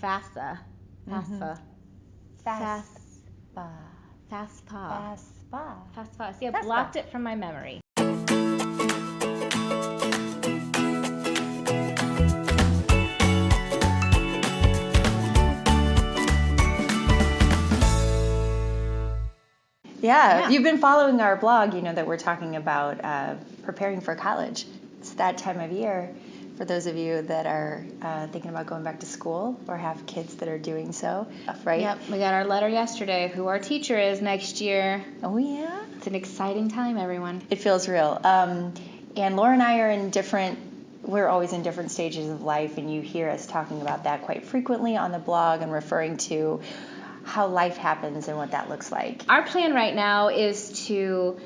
FAFSA. FAFSA. FAFSA. FAFSA. FAFSA. See, I blocked it from my memory. Yeah, you've been following our blog, you know that we're talking about preparing for college. It's that time of year for those of you that are thinking about going back to school or have kids that are doing so, right? Yep, we got our letter yesterday who our teacher is next year. Oh, yeah? It's an exciting time, everyone. It feels real. And Laura and I are we're always in different stages of life, and you hear us talking about that quite frequently on the blog and referring to how life happens and what that looks like. Our plan right now is to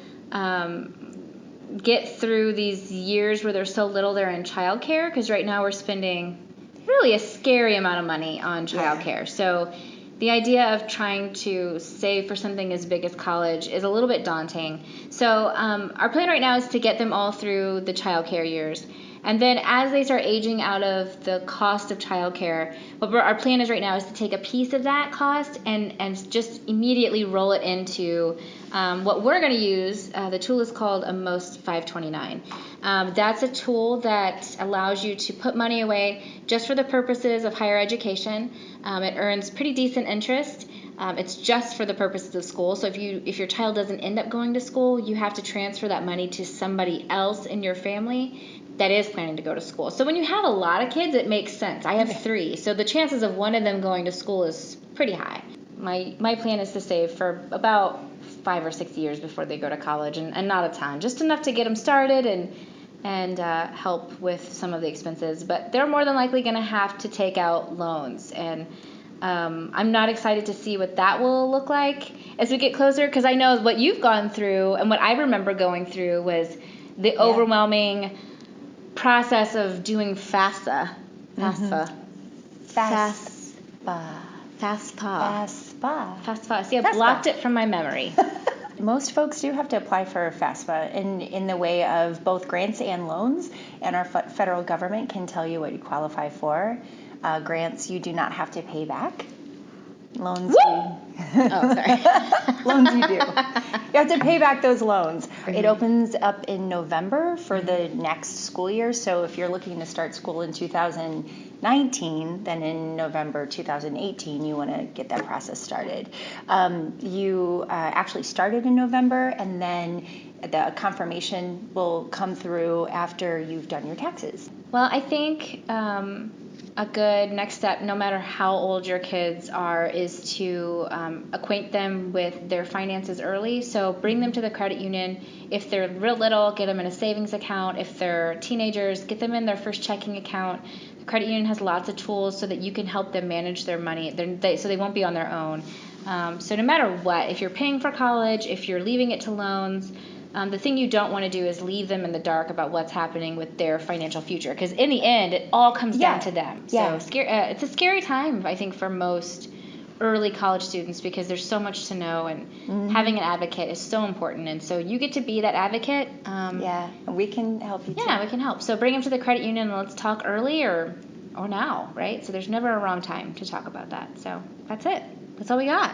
get through these years where there's so little they're in childcare, because right now we're spending really a scary amount of money on childcare. Yeah. So the idea of trying to save for something as big as college is a little bit daunting. So our plan right now is to get them all through the childcare years. And then as they start aging out of the cost of childcare, what our plan is right now is to take a piece of that cost and just immediately roll it into what we're going to use. The tool is called a Most 529. That's a tool that allows you to put money away just for the purposes of higher education. It earns pretty decent interest. It's just for the purposes of school. So if your child doesn't end up going to school, you have to transfer that money to somebody else in your family that is planning to go to school. So when you have a lot of kids, it makes sense. I have 3, so the chances of one of them going to school is pretty high. My plan is to save for about 5 or 6 years before they go to college, and not a ton, just enough to get them started and help with some of the expenses. But they're more than likely going to have to take out loans, and I'm not excited to see what that will look like as we get closer, because I know what you've gone through and what I remember going through was the overwhelming process of doing FAFSA. FAFSA. See, I blocked it from my memory. Most folks do have to apply for FAFSA in the way of both grants and loans, and our federal government can tell you what you qualify for. Grants you do not have to pay back. Loans loans you do. You have to pay back those loans. Mm-hmm. It opens up in November for the next school year. So if you're looking to start school in 2019, then in November 2018, you want to get that process started. You actually started in November, and then the confirmation will come through after you've done your taxes. Well, I think a good next step, no matter how old your kids are, is to acquaint them with their finances early. So bring them to the credit union. If they're real little, get them in a savings account. If they're teenagers, get them in their first checking account. The credit union has lots of tools so that you can help them manage their money so they won't be on their own. So no matter what, if you're paying for college, if you're leaving it to loans, the thing you don't want to do is leave them in the dark about what's happening with their financial future, because in the end, it all comes down to them. Yeah. So it's a scary time, I think, for most early college students, because there's so much to know, and having an advocate is so important. And so you get to be that advocate. And we can help you too. Yeah, we can help. So bring them to the credit union and let's talk early or now, right? So there's never a wrong time to talk about that. So that's it. That's all we got.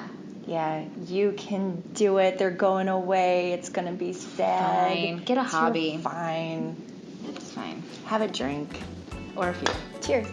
Yeah, you can do it. They're going away. It's going to be sad. Fine. Get a hobby. You're fine. It's fine. Have a drink. Or a few. Cheers.